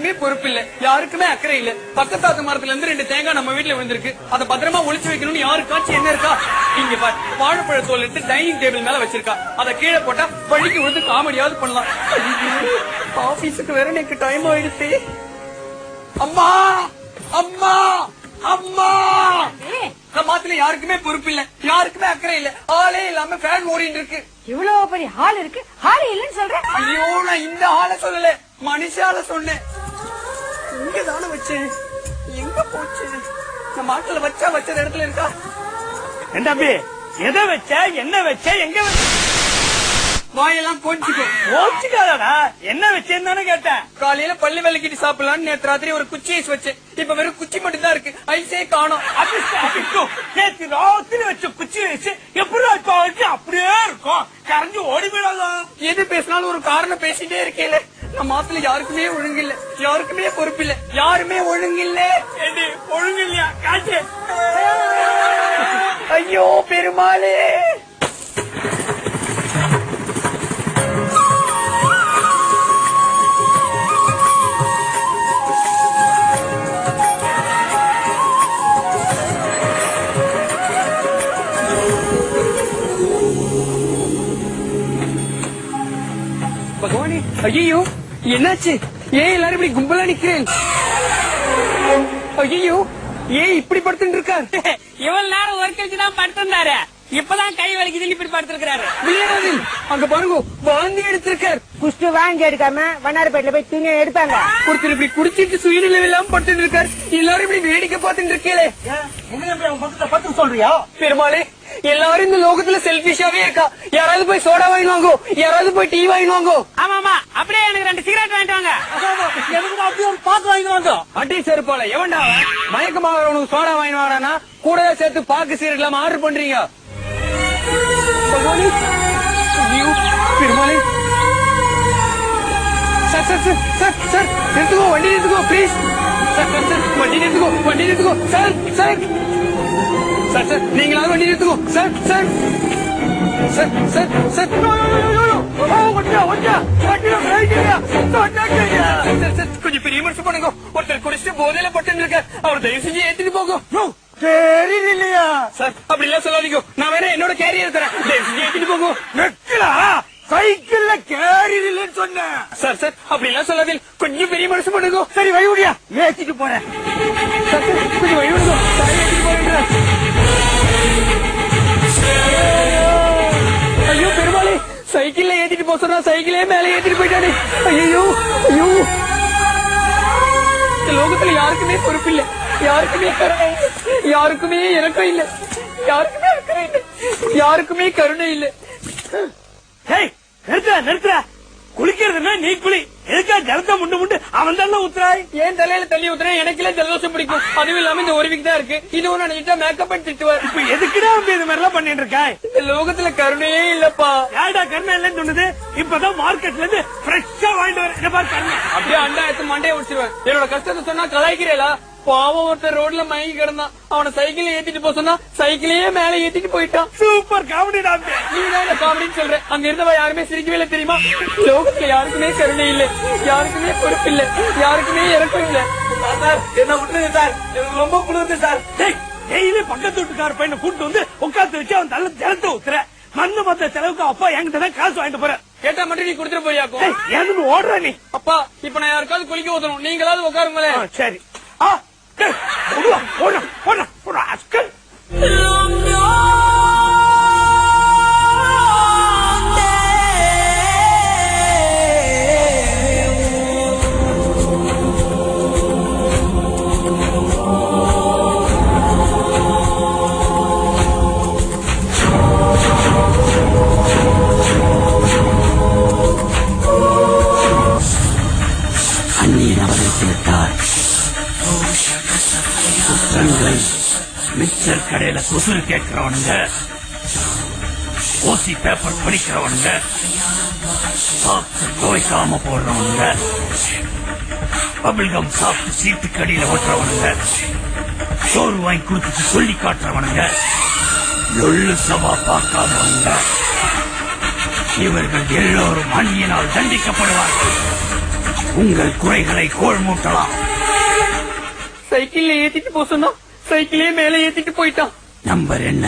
யாருக்குமே பொறுப்பு இல்ல, யாருக்குமே அக்கறை இல்ல. பக்கத்தாத்து மரத்துல இருந்து 2 தேங்காய் நம்ம வீட்டுல விழுந்திருக்கு. அதை பத்திரமா ஒளிச்சு வைக்கணும்னு யாருக்காச்சும் என்ன இருக்கா? இங்க பாரு, வாழைப்பழ தோல் எடுத்து டைனிங் டேபிள் மேல வச்சிருக்கா. அதை கீழே போட்டா வழிக்கு விழுந்து காமெடியாவது பண்ணலாம். ஆபீஸுக்கு வேற எனக்கு டைம் ஆயிடுச்சு. அம்மா அம்மா அம்மா, மாத்துல யாருக்குமே பொறுப்பு இல்ல, யாருக்குமே அக்கறை இல்ல. ஆளே இல்லாம ஃபேன் ஓடிட்டு இருக்கு. இவ்வளவு பெரிய ஹால் இருக்கு, ஹால் இல்லன்னு சொல்றேன். ஐயோ, நான் இந்த ஹால சொல்லல, மனுஷால சொன்னேன். இங்கதானே வச்சேன், எங்க போச்சு? இந்த மாட்டுல வச்ச இடத்துல இருக்கா? என்ன தம்பி, எதை வச்ச, என்ன வச்ச, எங்க வச்ச? வாயெல்லாம் போச்சுக்காதடா. என்ன வச்சேன்னு தானே கேட்டேன். காலையில பள்ளி விளக்கிட்டு சாப்பிடலான்னு நேற்று ராத்திரி ஒரு குச்சி ஐஸ் வச்சேன். இப்ப வெறும் குச்சி மட்டும் தான் இருக்கு, ஐஸே காணோம். நேற்று ராத்திரி வச்ச குச்சி வச்சு எப்படி அப்படியே இருக்கும், கரைஞ்சு ஓடி போயிடாதான். எது பேசினாலும் ஒரு காரணம் பேசிட்டே இருக்கேன். நம்ம மாத்துல யாருக்குமே ஒழுங்கில்ல, யாருக்குமே பொறுப்பு இல்ல, யாருமே ஒழுங்கில்ல. ஒழுங்கு இல்லையா? காட்டு. ஐயோ பெருமாளே. பகவானே, ஐயோ என்னாச்சு? ஏன் எல்லாரும் இப்படி கும்பலா நிக்கிறேன்? ஐயோ, ஏன் இப்படி படுத்துட்டு இருக்கார்? இவ்வளவு நேரம் ஒர்க் கழிச்சுதான் படுத்திருந்தாரு, இப்பதான் கை வலிக்குதுன்னு இப்படி படுத்திருக்காரு. அங்க பாருங்க, வாந்தி எடுத்திருக்கார். குஷ்டு வாங்கி எடுக்காம வண்ணாரப்பேட்டில போய் துணி எடுப்பாங்க. ஒருத்தர் இப்படி குடிச்சிட்டு சுயநிலை இல்லாம படுத்துட்டு இருக்காரு. எல்லாரும் இப்படி வேடிக்கை பார்த்துட்டு இருக்கீங்களே. பத்து சொல்றியா? பெருமாளே, எல்லாரும் இந்த லோகத்துல செல்பிஷாவே இருக்கா. யாராவது போய் சோடா வாங்கிடுவாங்க, யாராவது போய் டீ வாங்கிடுவாங்க. ஆமா, அப்படியே எனக்கு 2 சிகரெட் வாங்கிட்டு வாங்க. அப்படியே ஒரு பாக்கு வாங்கிடுவாங்க. அடி செருப்பால எவன்டா மயக்கமாகறவனுக்கு சோடா வாங்கி வாடானா கூடவே சேர்த்து பாக்கு சீரட் இல்லாம ஆர்டர் பண்றீங்க? பகவானே, பெருமாளே. சார் சார் சார் சார், நிறுத்துக்கோ, வண்டி நிறுத்துக்கோ ப்ளீஸ். சார் சார் சார், வண்டி நிறுத்துக்கோ, வண்டி நிறுத்துக்கோ. சார் சார் சார் சார், நீங்களாவது வண்டி நிறுத்துக்கோ. Sir sir sir sir sir, கொஞ்சம் பெரிய மனுஷன் பண்ணுங்க. ஒருத்தர் குடிச்சிட்டு போதையில பட்டு இருக்க, அவர் தயவு செஞ்சு ஏத்திட்டு போகும். இல்லையா சார்? அப்படி எல்லாம் சொல்லாதீங்க, நான் வேற என்னோட கேரியர் தரேன், தயவு செஞ்சு ஏத்திட்டு போகும். சைக்கிள்ல கேரியர் இல்லன்னு சொன்னேன். சார் சார், அப்படி எல்லாம் சொல்லாதீங்க, கொஞ்சம் பெரிய மனுஷன் பண்ணுங்க. சரி வழிவிடியா, ஏத்திட்டு போறேன். சார் சார், கொஞ்சம் வழி விடுங்க, ஏத்திட்டு போறேன். ஐயோ பெருமாளே, சைக்கிள்ல ஏத்திட்டு போக சொன்னா சைக்கிளே மேல ஏத்திட்டு போயிட்டானே. ஐயோ ஐயோ, இந்த லோகத்துல யாருக்குமே பொறுப்பு இல்ல, யாருக்குமே கருணை இல்ல, யாருக்குமே இறக்கம் இல்ல, யாருக்குமே அக்கறை இல்ல, யாருக்குமே கருணை இல்ல. நிறுத்துற, குளிக்கிறதுனா நீ குளி, எதுக்கா ஜலத்தை முண்டு அவன் தானே ஊத்துறாய். ஏன் தலையில தண்ணி ஊத்துறேன்? எனக்குல ஜலதோஷம் பிடிக்கும். அதுவும் இல்லாம இந்த ஒரு வீக் தான் இருக்கு, இது ஒண்ணு நினைச்சா மேக்கப் பண்ணி திட்டுவார். இப்ப எதுக்குடா இது மாதிரி எல்லாம் பண்ணிட்டு இருக்காய்? இந்த லோகத்துல கருணையே இல்லப்பா. யாருடா கருணை இல்லன்னு சொன்னது? இப்பதான் மார்க்கெட்ல இருந்து ஃப்ரெஷ்ஷா வாங்கிட்டு வரேன். கருணை அப்படியே அண்டா எடுத்து மண்டையை உடிச்சிருவேன். என்னோட கஷ்டத்தை சொன்னா கலாய்க்கிறேலா? பாவம், ஒருத்தர் ரோட்ல மயங்கி கிடந்தான், அவனை சைக்கிள் ஏத்திட்டு போக சொன்னா சைக்கிளையே மேல ஏத்திட்டு போயிட்டான். Super comedy. நீ தான் காமெடின்னு சொல்ற, அங்க இருந்தவா யாருமே சிரிக்கவே இல்ல தெரியுமா? லோகத்துல யாருக்குமே கருணை இல்ல, யாருக்குமே பொறுப்பு இல்ல, யாருக்குமே இறக்கம் இல்ல. சார், என்ன விட்டுருங்க சார், எனக்கு ரொம்ப குளிர்ந்து சார். டெய்லி பக்கத்து வீட்டுக்கார பையனை கூட்டு வந்து உட்காந்து வச்சு அவன் தள்ள ஜலத்தை ஊத்துற. மண்ணு மத்த செலவுக்கு அப்பா என்கிட்ட தான் காசு வாங்கிட்டு போற. கேட்டா மட்டும் நீ கொடுத்துட்டு போயாக்கும். எதுன்னு ஓடுற நீ? அப்பா, இப்ப நான் யாருக்காவது குளிக்க ஊத்தணும், நீங்களாவது உட்காருங்களேன். சரி. அஸ்கல் அந்நியன் அவர்களுக்கு விட்டார். மிக்சர் கடையில குசுறு கேட்கிறவனுங்க, ஓசி பேப்பர் படிக்கிறவனுங்க, சாப்பிட்டு துவைக்காம போடுறவனுங்க, பபிள்கம் சாப்பிட்டு சீட்டு கடியில ஓட்டுறவனுங்க, சோறு வாங்கி கொடுத்துட்டு சொல்லி காட்டுறவனுங்க, லொள்ளு சபா பார்க்காதவனுங்க, இவர்கள் எல்லோரும் அந்நியனால் தண்டிக்கப்படுவார்கள். உங்கள் குறைகளை கோள் மூட்டலாம். சைக்கிள்ல ஏத்திட்டு போ சொன்னா சைக்கிளே மேல ஏத்திட்டு போயிட்டான். நம்பர் என்ன?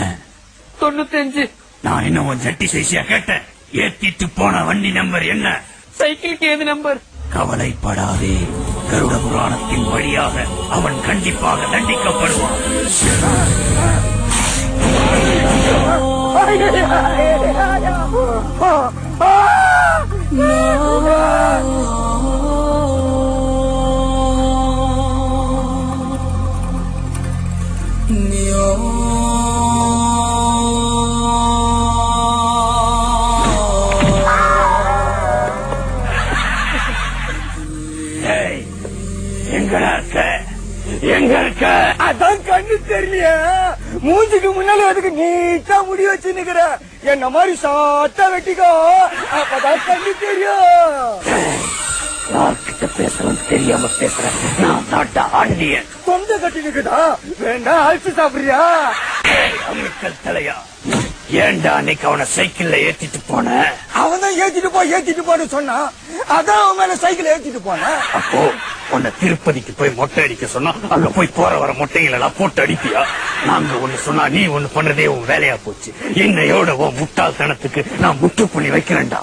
95. நான் இன்னும் கொஞ்சம் ஜட்டி சைசியா கேட்டேன். ஏத்திட்டு போன வண்டி நம்பர் என்ன? சைக்கிளுக்கு ஏது நம்பர்? கவலைப்படாதே, கருட புராணத்தின் வழியாக அவன் கண்டிப்பாக தண்டிக்கப்படுவான். ஏய், எங்கடா இருக்க? எங்க இருக்க? அதான் கண்ணு தெரியலையே. மூஞ்சிக்கு முன்னால அதுக்கு நீட்டா முடி வச்சு நிக்கிற. என்ன மாதிரி சாட்டா வெட்டிக்கோ, அப்பதான் கண்ணு தெரியும். யார்கிட்ட பேசுறோம் தெரியாம பேசுறேன். நான் தாட்டா ஆண்டியன். தொண்டை கட்டி நிக்குதா? வேண்டாம், அழிச்சு சாப்பிடுறியா? அம்மிக்கல் தலையா, ஏன்டா அன்னைக்கு அவனை சைக்கிள்ல ஏத்திட்டு போன? அவன் தான் ஏத்திட்டு போன்னு சொன்னான். அதான் அவன் மேல சைக்கிள் ஏத்திட்டு போனேன். அப்போ உன்னை திருப்பதிக்கு போய் மொட்டை அடிக்க சொன்னா அங்க போய் போற வர மொட்டைகள் எல்லாம் போட்டு அடிப்பியா? நாங்க ஒண்ணு சொன்னா நீ ஒண்ணு பண்றதே உன் வேலையா போச்சு. என்னையோட உன் முட்டாள்தனத்துக்கு நான் முற்றுப்புள்ளி வைக்கிறேன்டா.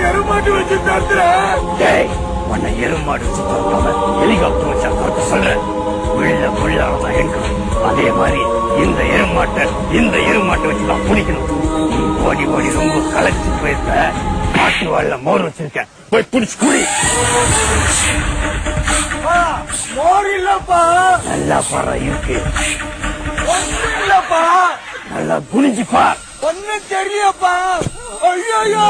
எருமாட்டு வச்சு தத்துற. டேய், உன்னை எருமாடு வச்சு தோற்காம ஹெலிகாப்டர் வச்சா தோற்க சொல்றேன். உள்ளதான் எங்க அதே மாதிரி இந்த எருமாட்டை வச்சுதான் பிடிக்கணும். நீ ஓடி ஓடி ரொம்ப களைச்சு போயிருக்க. மாட்டு வாழ மோர் வச்சிருக்கேன், போய் பிடிச்சு குடி. மோர் இல்லப்பா, நல்லா பாரு இருக்கு. ஒண்ணு இல்லப்பா, நல்லா குனிஞ்சு பார். ஒண்ணு தெரியப்பா. ஐயோ,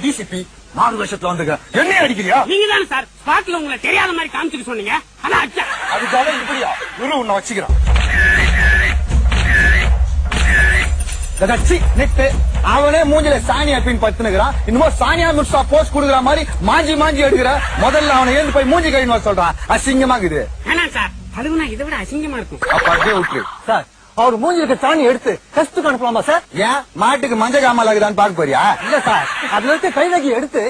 டிசிபி மாறு வருஷத்துல வந்துங்க. என்ன அடிக்கிறியா? நீங்க தானே சார் ஸ்பாட்ல உங்களை தெரியாத மாதிரி காமிச்சுக்க சொன்னீங்க. அதான் அச்சா அதுக்காக இப்படியா? உன்னை வச்சுக்கிறான். அவனே மூஞ்சில சானியா பின் பத்துனுக்குறான். இன்னும் சானியா மிர்சா போஸ்ட் குடுக்குற மாதிரி மாஞ்சி எடுக்கிற. முதல்ல அவனை ஏந்து போய் மூஞ்சி கழிவு சொல்றான். அசிங்கமாக்குது. வேணாம் சார், அதுவும் இதை விட அசிங்கமா இருக்கும். அப்ப அப்படியே விட்டுரு சார். அவர் மூஞ்சி இருக்க சாணி எடுத்து டெஸ்ட்டுக்கு அனுப்பலாமா சார்? ஏன் மாட்டுக்கு மஞ்சள் காமால் ஆகுதான்னு பாக்க போறியா? இல்ல சார், அதுல இருக்க கைநகி எடுத்து